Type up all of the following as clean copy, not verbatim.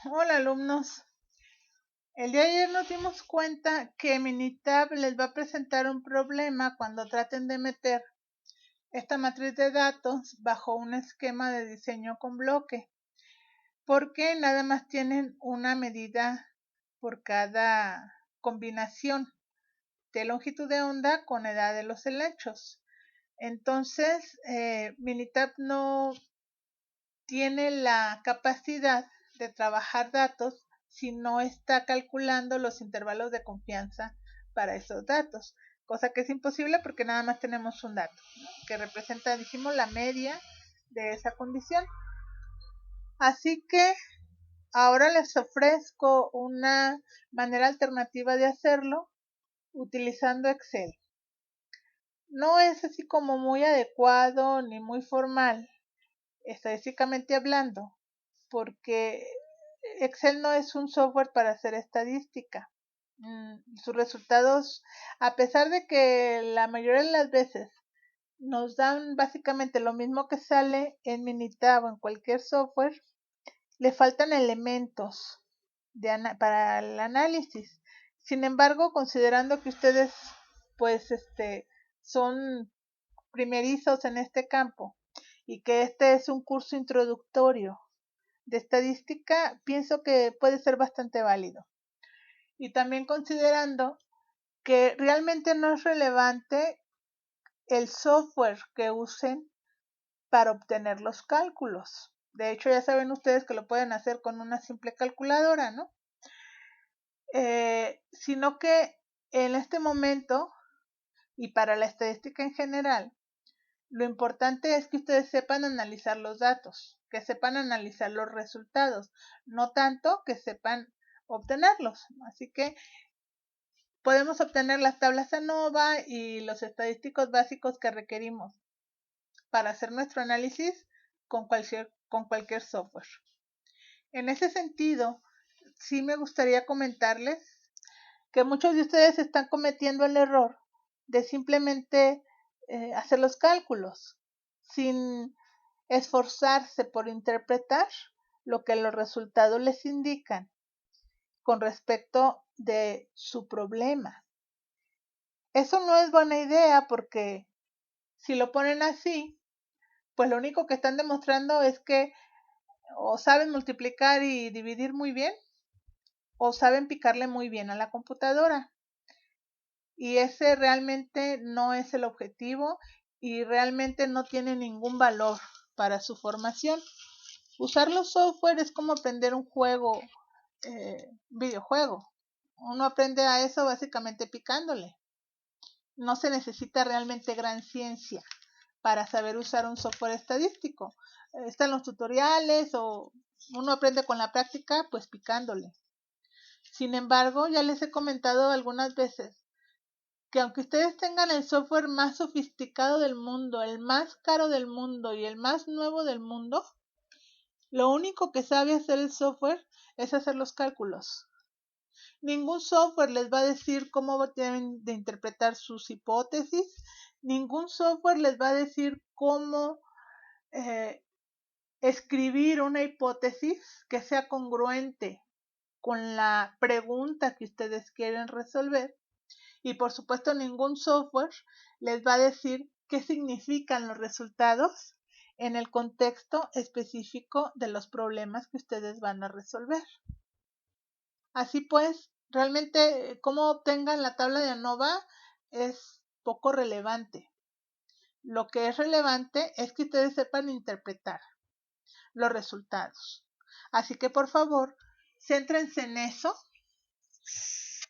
Hola alumnos, el día de ayer nos dimos cuenta que Minitab les va a presentar un problema cuando traten de meter esta matriz de datos bajo un esquema de diseño con bloque, porque nada más tienen una medida por cada combinación de longitud de onda con edad de los helechos. Entonces, Minitab no tiene la capacidad de trabajar datos si no está calculando los intervalos de confianza para esos datos, cosa que es imposible porque nada más tenemos un dato, ¿no?, que representa, dijimos, la media de esa condición. Así que ahora les ofrezco una manera alternativa de hacerlo utilizando Excel. No es así como muy adecuado ni muy formal, estadísticamente hablando, porque Excel no es un software para hacer estadística. Sus resultados, a pesar de que la mayoría de las veces nos dan básicamente lo mismo que sale en Minitab o en cualquier software, le faltan elementos para el análisis. Sin embargo, considerando que ustedes pues son primerizos en este campo y que este es un curso introductorio de estadística, pienso que puede ser bastante válido. Y también considerando que realmente no es relevante el software que usen para obtener los cálculos. De hecho, ya saben ustedes que lo pueden hacer con una simple calculadora, ¿no? Sino que en este momento, y para la estadística en general, lo importante es que ustedes sepan analizar los datos, que sepan analizar los resultados, no tanto que sepan obtenerlos. Así que podemos obtener las tablas ANOVA y los estadísticos básicos que requerimos para hacer nuestro análisis con cualquier software. En ese sentido, sí me gustaría comentarles que muchos de ustedes están cometiendo el error de simplemente hacer los cálculos sin esforzarse por interpretar lo que los resultados les indican con respecto de su problema. Eso no es buena idea porque si lo ponen así, pues lo único que están demostrando es que o saben multiplicar y dividir muy bien o saben picarle muy bien a la computadora. Y ese realmente no es el objetivo y realmente no tiene ningún valor para su formación. Usar los software es como aprender un juego, videojuego. Uno aprende a eso básicamente picándole. No se necesita realmente gran ciencia para saber usar un software estadístico. Están los tutoriales o uno aprende con la práctica pues picándole. Sin embargo, ya les he comentado algunas veces que aunque ustedes tengan el software más sofisticado del mundo, el más caro del mundo y el más nuevo del mundo, lo único que sabe hacer el software es hacer los cálculos. Ningún software les va a decir cómo deben de interpretar sus hipótesis, ningún software les va a decir cómo escribir una hipótesis que sea congruente con la pregunta que ustedes quieren resolver. Y por supuesto ningún software les va a decir qué significan los resultados en el contexto específico de los problemas que ustedes van a resolver. Así pues, realmente cómo obtengan la tabla de ANOVA es poco relevante. Lo que es relevante es que ustedes sepan interpretar los resultados. Así que por favor, céntrense en eso.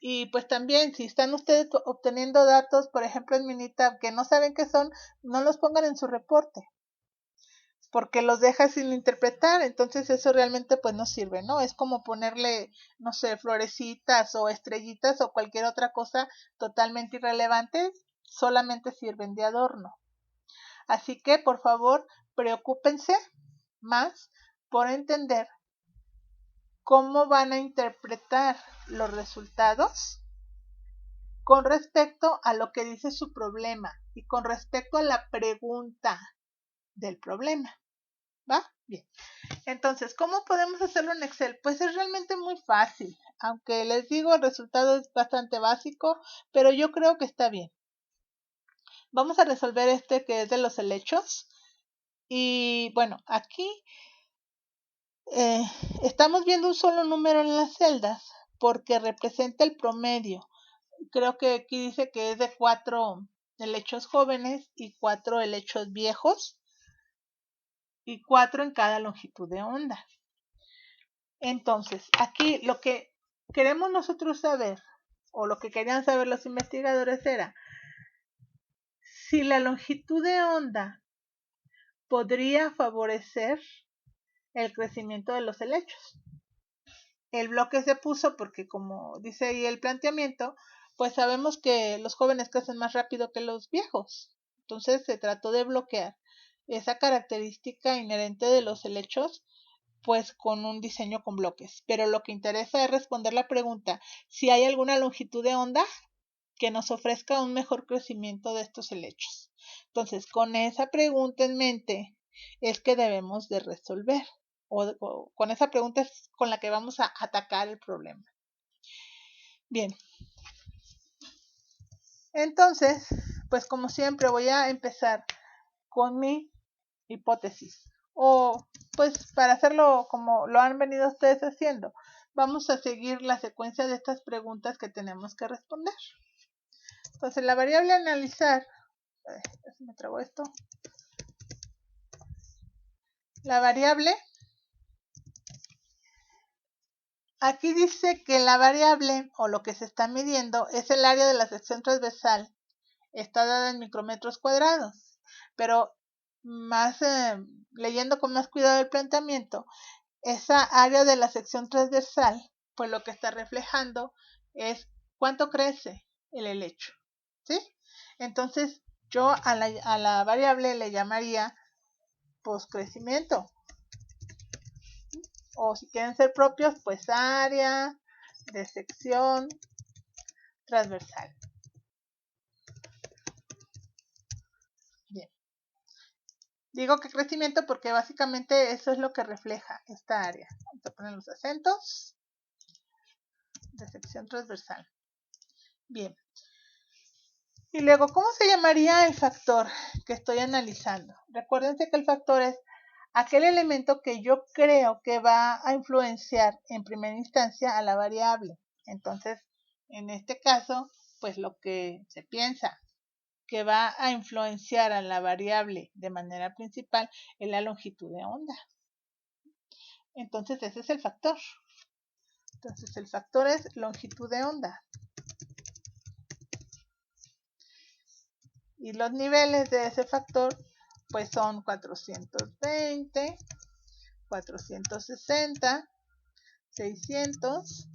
Y pues también, si están ustedes obteniendo datos, por ejemplo en Minitab, que no saben qué son, no los pongan en su reporte, porque los deja sin interpretar, entonces eso realmente pues no sirve, ¿no? Es como ponerle, no sé, florecitas o estrellitas o cualquier otra cosa totalmente irrelevante, solamente sirven de adorno. Así que, por favor, preocúpense más por entender cómo van a interpretar los resultados con respecto a lo que dice su problema y con respecto a la pregunta del problema, ¿va? Bien, entonces, ¿cómo podemos hacerlo en Excel? Pues es realmente muy fácil, aunque les digo, el resultado es bastante básico, pero yo creo que está bien. Vamos a resolver este que es de los helechos. Y bueno, aquí estamos viendo un solo número en las celdas porque representa el promedio. Creo que aquí dice que es de 4 helechos jóvenes y 4 helechos viejos y 4 en cada longitud de onda. Entonces, aquí lo que queremos nosotros saber, o lo que querían saber los investigadores, era si la longitud de onda podría favorecer el crecimiento de los helechos. El bloque se puso porque, como dice ahí el planteamiento, pues sabemos que los jóvenes crecen más rápido que los viejos. Entonces se trató de bloquear esa característica inherente de los helechos, pues con un diseño con bloques. Pero lo que interesa es responder la pregunta si hay alguna longitud de onda que nos ofrezca un mejor crecimiento de estos helechos. Entonces, con esa pregunta en mente es que debemos de resolver, o con esa pregunta es con la que vamos a atacar el problema. Bien, entonces, pues como siempre voy a empezar con mi hipótesis, o pues para hacerlo como lo han venido ustedes haciendo, vamos a seguir la secuencia de estas preguntas que tenemos que responder. Entonces, la variable a analizar, se me trabó esto, la variable, aquí dice que la variable o lo que se está midiendo es el área de la sección transversal, está dada en micrómetros cuadrados, pero más leyendo con más cuidado el planteamiento, esa área de la sección transversal, pues lo que está reflejando es cuánto crece el helecho, ¿sí? Entonces yo a la variable le llamaría pues crecimiento, o si quieren ser propios, pues área de sección transversal. Bien. Digo que crecimiento porque básicamente eso es lo que refleja esta área. Vamos a poner los acentos de sección transversal. Bien. Y luego, ¿cómo se llamaría el factor que estoy analizando? Recuérdense que el factor es aquel elemento que yo creo que va a influenciar en primera instancia a la variable. Entonces, en este caso, pues lo que se piensa que va a influenciar a la variable de manera principal es la longitud de onda. Entonces, ese es el factor. Entonces, el factor es longitud de onda. Y los niveles de ese factor pues son 420, 460, 600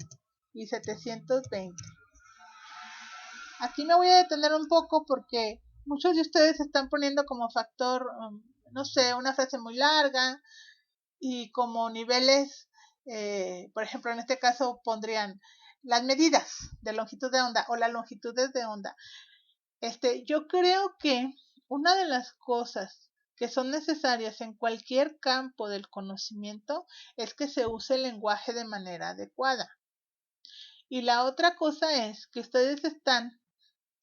y 720. Aquí me voy a detener un poco porque muchos de ustedes están poniendo como factor, no sé, una frase muy larga y como niveles, por ejemplo, en este caso pondrían las medidas de longitud de onda o las longitudes de onda. Yo creo que una de las cosas que son necesarias en cualquier campo del conocimiento es que se use el lenguaje de manera adecuada. Y la otra cosa es que ustedes están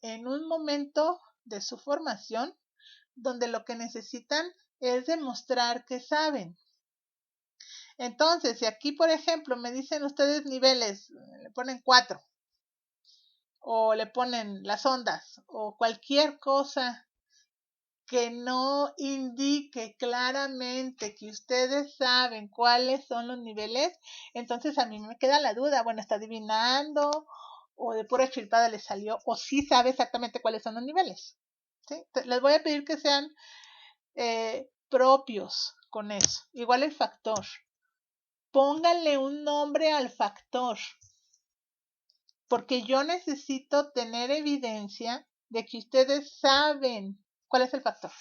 en un momento de su formación donde lo que necesitan es demostrar que saben. Entonces, si aquí, por ejemplo, me dicen ustedes niveles, le ponen 4, o le ponen las ondas, o cualquier cosa que no indique claramente que ustedes saben cuáles son los niveles, entonces a mí me queda la duda, bueno, está adivinando o de pura chiripada le salió o sí sabe exactamente cuáles son los niveles. ¿Sí? Les voy a pedir que sean propios con eso. Igual el factor. Pónganle un nombre al factor, porque yo necesito tener evidencia de que ustedes saben cuál es el factor.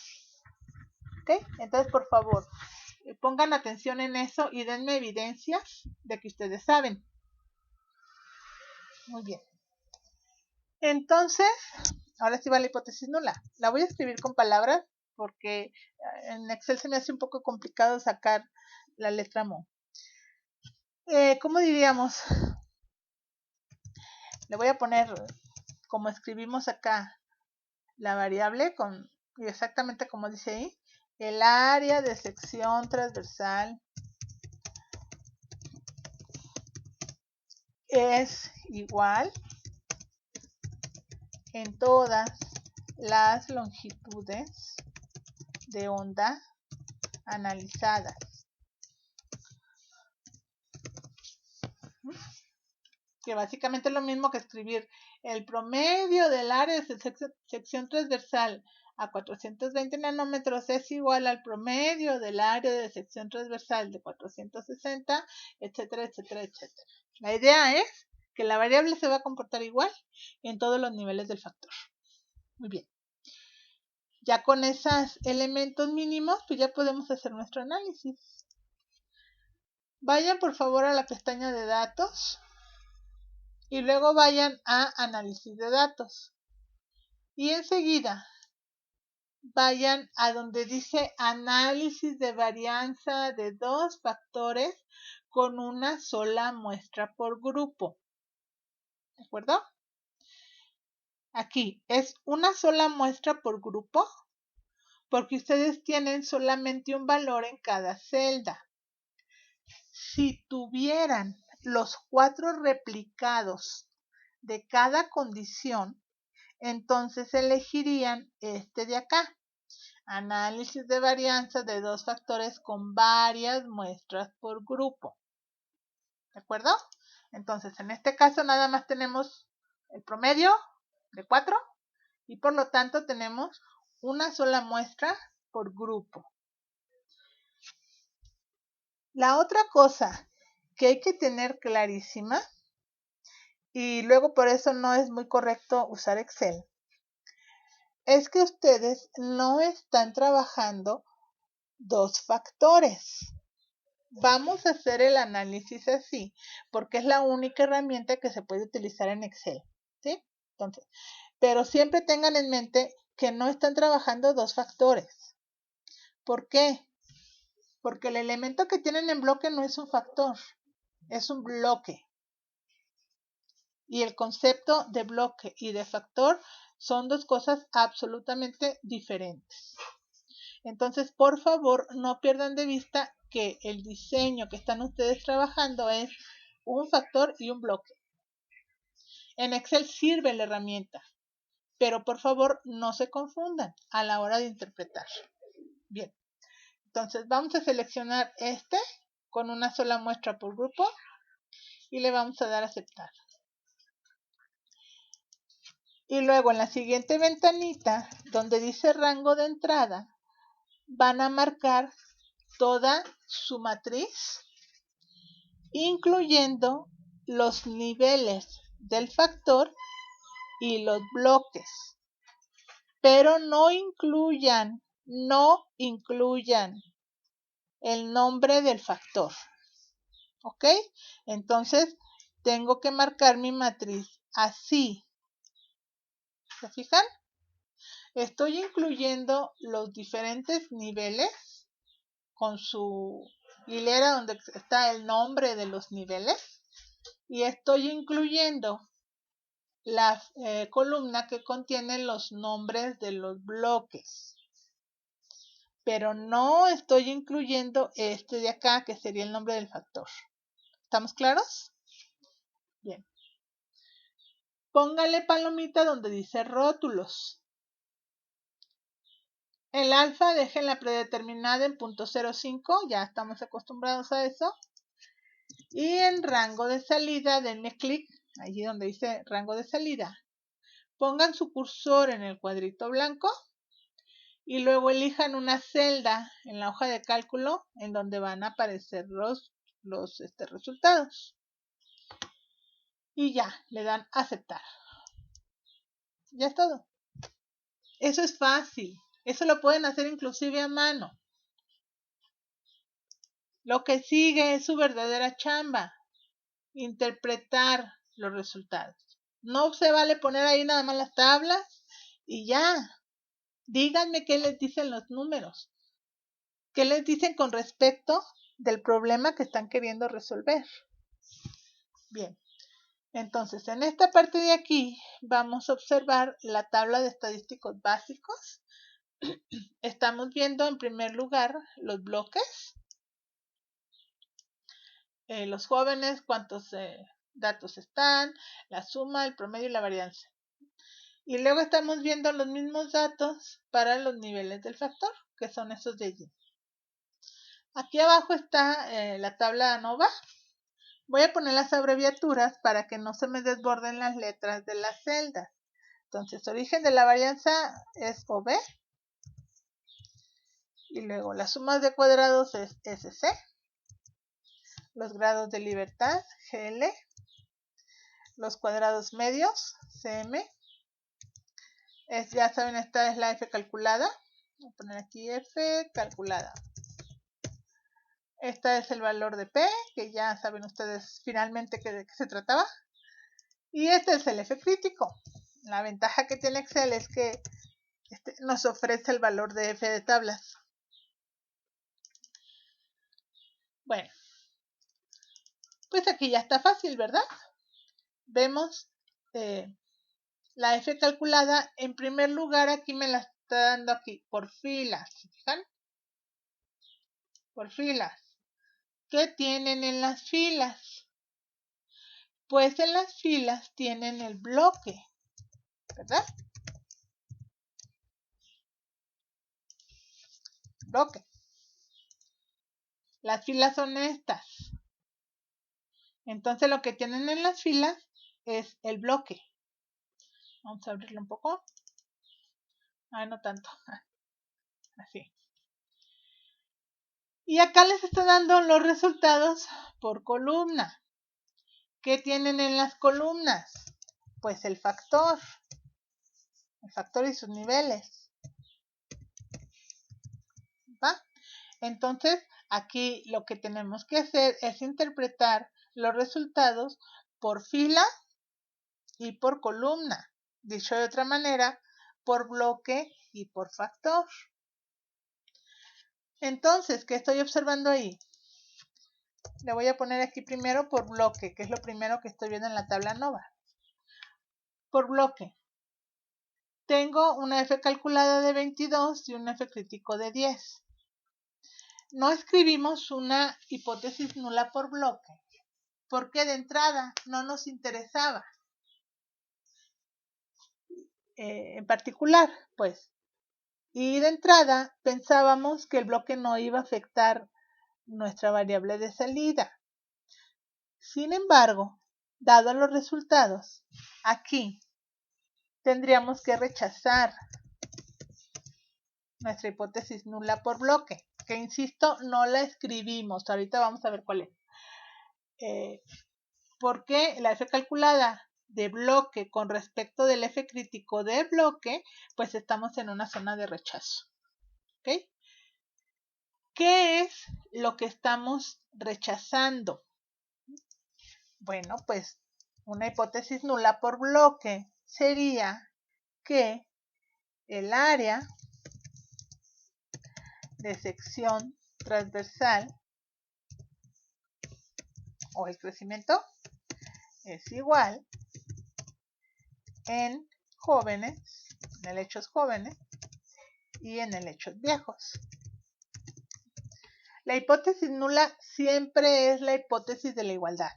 ¿Ok? Entonces, por favor, pongan atención en eso y denme evidencias de que ustedes saben. Muy bien. Entonces, ahora sí va la hipótesis nula. La voy a escribir con palabras porque en Excel se me hace un poco complicado sacar la letra mo. ¿Cómo diríamos? Le voy a poner, como escribimos acá, la variable con exactamente como dice ahí, el área de sección transversal es igual en todas las longitudes de onda analizadas. Que básicamente es lo mismo que escribir el promedio del área de sección transversal a 420 nanómetros es igual al promedio del área de sección transversal de 460, etcétera, etcétera, etcétera. La idea es que la variable se va a comportar igual en todos los niveles del factor. Muy bien. Ya con esos elementos mínimos, pues ya podemos hacer nuestro análisis. Vayan por favor a la pestaña de datos y luego vayan a análisis de datos. Y enseguida vayan a donde dice análisis de varianza de dos factores con una sola muestra por grupo. ¿De acuerdo? Aquí es una sola muestra por grupo porque ustedes tienen solamente un valor en cada celda. Si tuvieran los 4 replicados de cada condición, entonces elegirían este de acá. Análisis de varianza de dos factores con varias muestras por grupo. ¿De acuerdo? Entonces, en este caso nada más tenemos el promedio de 4 y por lo tanto tenemos una sola muestra por grupo. La otra cosa que hay que tener clarísima, y luego por eso no es muy correcto usar Excel, es que ustedes no están trabajando dos factores. Vamos a hacer el análisis así, porque es la única herramienta que se puede utilizar en Excel, ¿sí? Entonces, pero siempre tengan en mente que no están trabajando dos factores. ¿Por qué? Porque el elemento que tienen en bloque no es un factor, es un bloque. Y el concepto de bloque y de factor son dos cosas absolutamente diferentes. Entonces, por favor, no pierdan de vista que el diseño que están ustedes trabajando es un factor y un bloque. En Excel sirve la herramienta, pero por favor no se confundan a la hora de interpretar. Bien, entonces vamos a seleccionar este con una sola muestra por grupo y le vamos a dar a aceptar. Y luego en la siguiente ventanita, donde dice rango de entrada, van a marcar toda su matriz, incluyendo los niveles del factor y los bloques. Pero no incluyan el nombre del factor. ¿Ok? Entonces, tengo que marcar mi matriz así. ¿Se fijan? Estoy incluyendo los diferentes niveles con su hilera donde está el nombre de los niveles y estoy incluyendo la columna que contiene los nombres de los bloques. Pero no estoy incluyendo este de acá que sería el nombre del factor. ¿Estamos claros? Bien. Póngale palomita donde dice rótulos. El alfa déjenla predeterminada en .05, ya estamos acostumbrados a eso. Y en rango de salida denle clic, allí donde dice rango de salida. Pongan su cursor en el cuadrito blanco y luego elijan una celda en la hoja de cálculo en donde van a aparecer los resultados. Y ya, le dan aceptar. Ya es todo. Eso es fácil. Eso lo pueden hacer inclusive a mano. Lo que sigue es su verdadera chamba. Interpretar los resultados. No se vale poner ahí nada más las tablas y ya. Díganme qué les dicen los números. ¿Qué les dicen con respecto del problema que están queriendo resolver? Bien, entonces en esta parte de aquí vamos a observar la tabla de estadísticos básicos. Estamos viendo en primer lugar los bloques, los jóvenes, cuántos datos están, la suma, el promedio y la varianza. Y luego estamos viendo los mismos datos para los niveles del factor, que son esos de allí. Aquí abajo está la tabla ANOVA. Voy a poner las abreviaturas para que no se me desborden las letras de las celdas. Entonces, origen de la varianza es OB. Y luego las sumas de cuadrados es SC. Los grados de libertad, GL. Los cuadrados medios, CM. Ya saben, esta es la F calculada. Voy a poner aquí F calculada. Este es el valor de P, que ya saben ustedes finalmente de qué se trataba. Y este es el F crítico. La ventaja que tiene Excel es que nos ofrece el valor de F de tablas. Bueno, pues aquí ya está fácil, ¿verdad? Vemos la F calculada. En primer lugar, aquí me la está dando aquí por filas. ¿Se fijan? Por filas. ¿Qué tienen en las filas? Pues en las filas tienen el bloque, ¿verdad? Bloque. Las filas son estas. Entonces lo que tienen en las filas es el bloque. Vamos a abrirlo un poco. No tanto. Así. Y acá les está dando los resultados por columna. ¿Qué tienen en las columnas? Pues el factor. El factor y sus niveles. ¿Va? Entonces, aquí lo que tenemos que hacer es interpretar los resultados por fila y por columna. Dicho de otra manera, por bloque y por factor. Entonces, ¿qué estoy observando ahí? Le voy a poner aquí primero por bloque, que es lo primero que estoy viendo en la tabla ANOVA. Por bloque. Tengo una F calculada de 22 y un F crítico de 10. No escribimos una hipótesis nula por bloque, porque de entrada no nos interesaba. En particular, pues. Y de entrada pensábamos que el bloque no iba a afectar nuestra variable de salida. Sin embargo, dados los resultados, aquí tendríamos que rechazar nuestra hipótesis nula por bloque, que insisto, no la escribimos. Ahorita vamos a ver cuál es. Porque la F calculada de bloque con respecto del F crítico de bloque, pues estamos en una zona de rechazo. ¿Ok? ¿Qué es lo que estamos rechazando? Bueno, pues una hipótesis nula por bloque sería que el área de sección transversal o el crecimiento es igual en jóvenes, en helechos jóvenes y en helechos viejos. La hipótesis nula siempre es la hipótesis de la igualdad.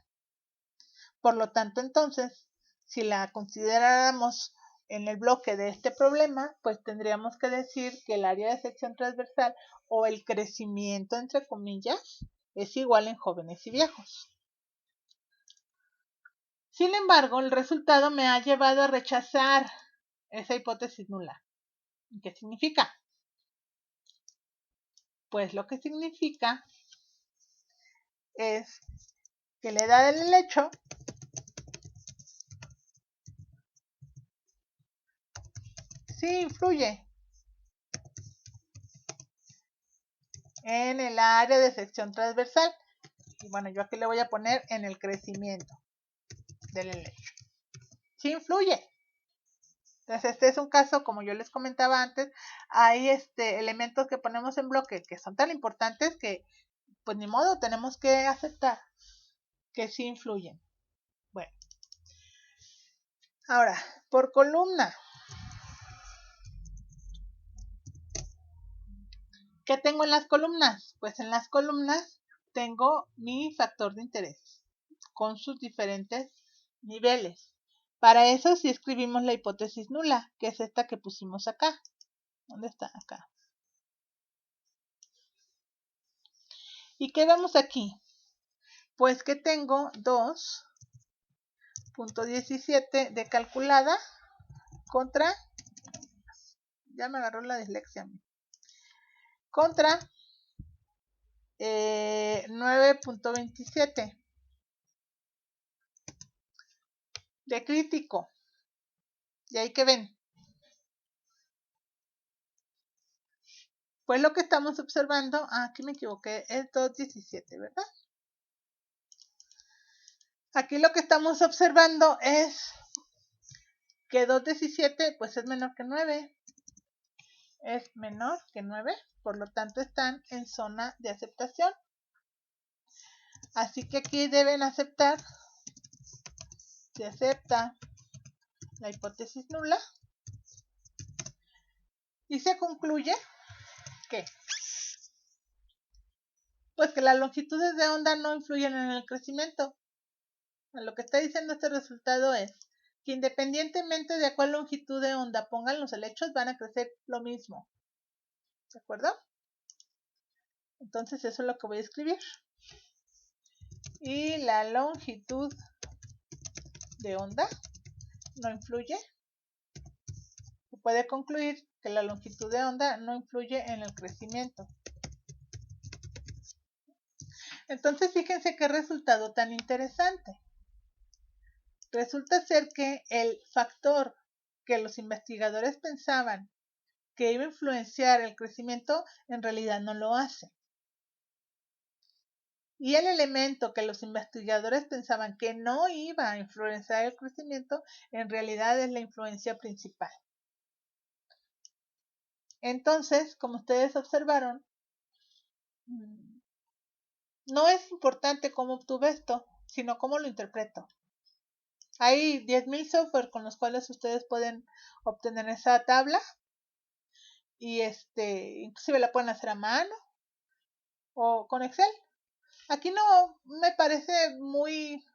Por lo tanto, entonces, si la consideráramos en el bloque de este problema, pues tendríamos que decir que el área de sección transversal o el crecimiento, entre comillas, es igual en jóvenes y viejos. Sin embargo, el resultado me ha llevado a rechazar esa hipótesis nula. ¿Qué significa? Pues lo que significa es que la edad del helecho sí influye en el área de sección transversal. Y bueno, yo aquí le voy a poner en el crecimiento del helecho. Sí influye. Entonces, este es un caso, como yo les comentaba antes, hay elementos que ponemos en bloque que son tan importantes que, pues ni modo, tenemos que aceptar que sí influyen. Bueno, ahora, por columna. ¿Qué tengo en las columnas? Pues en las columnas tengo mi factor de interés con sus diferentes niveles. Para eso sí escribimos la hipótesis nula, que es esta que pusimos acá. ¿Dónde está? Acá. ¿Y qué vemos aquí? Pues que tengo 2.17 de calculada contra, ya me agarró la dislexia, contra 9.27 de crítico. ¿Y ahí qué ven? Pues lo que estamos observando, aquí me equivoqué, es 2.17, ¿verdad? Aquí lo que estamos observando es que 2.17 pues es menor que 9. Es menor que 9, por lo tanto están en zona de aceptación. Así que aquí deben aceptar, se acepta la hipótesis nula y se concluye que, pues que las longitudes de onda no influyen en el crecimiento. Lo que está diciendo este resultado es que independientemente de a cuál longitud de onda pongan los helechos, van a crecer lo mismo. ¿De acuerdo? Entonces eso es lo que voy a escribir. Y la longitud de onda no influye. Se puede concluir que la longitud de onda no influye en el crecimiento. Entonces fíjense qué resultado tan interesante. Resulta ser que el factor que los investigadores pensaban que iba a influenciar el crecimiento en realidad no lo hace. Y el elemento que los investigadores pensaban que no iba a influenciar el crecimiento en realidad es la influencia principal. Entonces, como ustedes observaron, no es importante cómo obtuve esto, sino cómo lo interpreto. Hay 10,000 software con los cuales ustedes pueden obtener esa tabla y inclusive la pueden hacer a mano o con Excel. Aquí no me parece muy,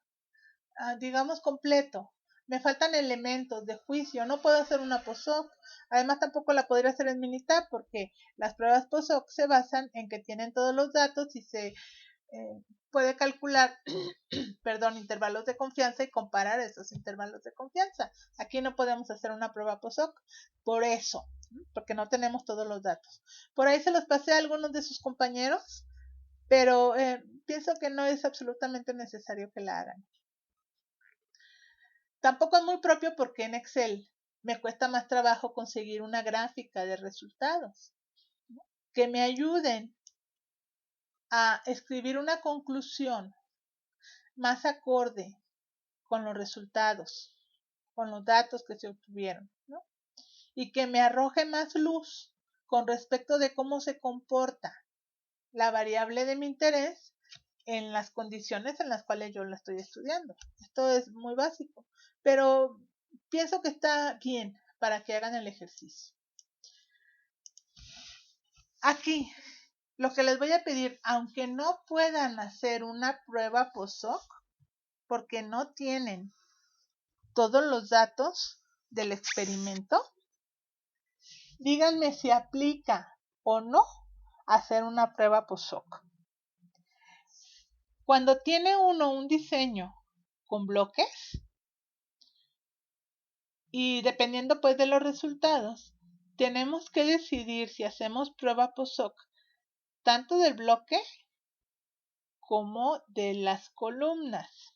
digamos, completo. Me faltan elementos de juicio. No puedo hacer una POSOC. Además, tampoco la podría hacer en Minitab porque las pruebas POSOC se basan en que tienen todos los datos y se puede calcular, perdón, intervalos de confianza y comparar esos intervalos de confianza. Aquí no podemos hacer una prueba POSOC por eso, porque no tenemos todos los datos. Por ahí se los pasé a algunos de sus compañeros, pero pienso que no es absolutamente necesario que la hagan. Tampoco es muy propio porque en Excel me cuesta más trabajo conseguir una gráfica de resultados que me ayuden a escribir una conclusión más acorde con los resultados, con los datos que se obtuvieron, ¿no? Y que me arroje más luz con respecto de cómo se comporta la variable de mi interés en las condiciones en las cuales yo la estoy estudiando. Esto es muy básico, pero pienso que está bien para que hagan el ejercicio. Aquí, lo que les voy a pedir, aunque no puedan hacer una prueba POSOC, porque no tienen todos los datos del experimento, díganme si aplica o no hacer una prueba POSOC. Cuando tiene uno un diseño con bloques y dependiendo pues de los resultados, tenemos que decidir si hacemos prueba POSOC tanto del bloque como de las columnas,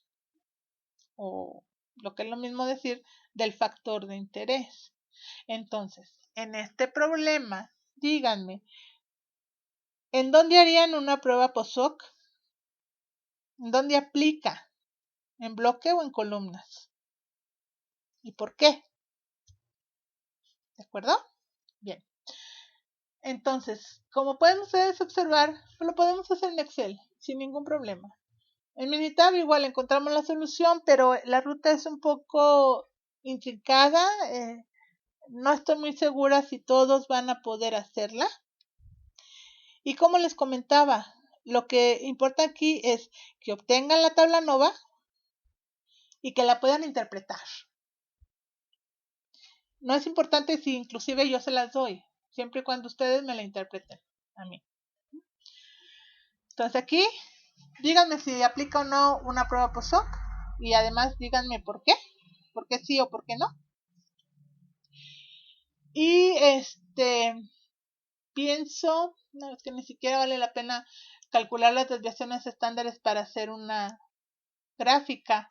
o lo que es lo mismo decir, del factor de interés. Entonces, en este problema, díganme, ¿en dónde harían una prueba POSOC? ¿En dónde aplica? ¿En bloque o en columnas? ¿Y por qué? ¿De acuerdo? Bien. Entonces, como pueden ustedes observar, lo podemos hacer en Excel sin ningún problema. En Minitab igual encontramos la solución, pero la ruta es un poco intrincada. No estoy muy segura si todos van a poder hacerla. Y como les comentaba, lo que importa aquí es que obtengan la tabla nova y que la puedan interpretar. No es importante si inclusive yo se las doy, siempre y cuando ustedes me la interpreten a mí. Entonces aquí, díganme si aplica o no una prueba post-hoc y además díganme por qué sí o por qué no. Y pienso, no, es que ni siquiera vale la pena calcular las desviaciones estándares para hacer una gráfica,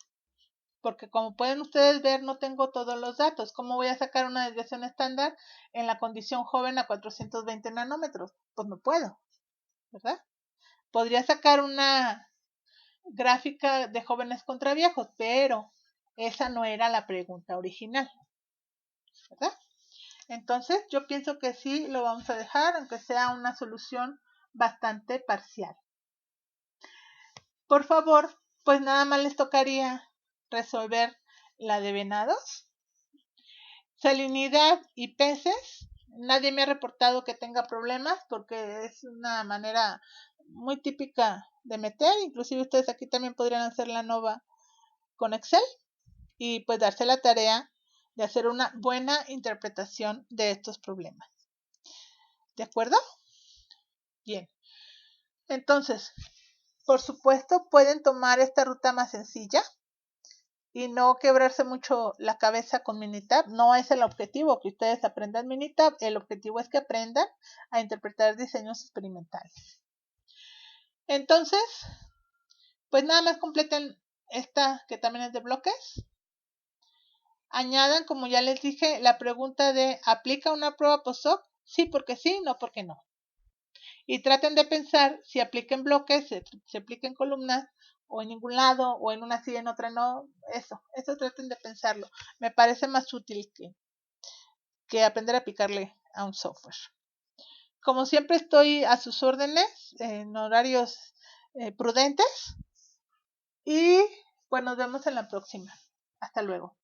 porque como pueden ustedes ver no tengo todos los datos. ¿Cómo voy a sacar una desviación estándar en la condición joven a 420 nanómetros? Pues no puedo, ¿verdad? Podría sacar una gráfica de jóvenes contra viejos, pero esa no era la pregunta original, ¿verdad? Entonces yo pienso que sí lo vamos a dejar, aunque sea una solución bastante parcial. Por favor, pues nada más les tocaría resolver la de venados, salinidad y peces. Nadie me ha reportado que tenga problemas porque es una manera muy típica de meter. Inclusive ustedes aquí también podrían hacer la nova con Excel y pues darse la tarea de hacer una buena interpretación de estos problemas. ¿De acuerdo? Bien. Entonces, por supuesto, pueden tomar esta ruta más sencilla y no quebrarse mucho la cabeza con Minitab. No es el objetivo que ustedes aprendan Minitab, el objetivo es que aprendan a interpretar diseños experimentales. Entonces, pues nada más completen esta que también es de bloques. Añadan, como ya les dije, la pregunta de ¿aplica una prueba post-hoc? Sí, porque sí, no porque no. Y traten de pensar si aplica en bloques, se aplica en columnas, o en ningún lado, o en una sí, en otra no. Eso traten de pensarlo. Me parece más útil que aprender a picarle a un software. Como siempre estoy a sus órdenes en horarios prudentes y pues nos vemos en la próxima. Hasta luego.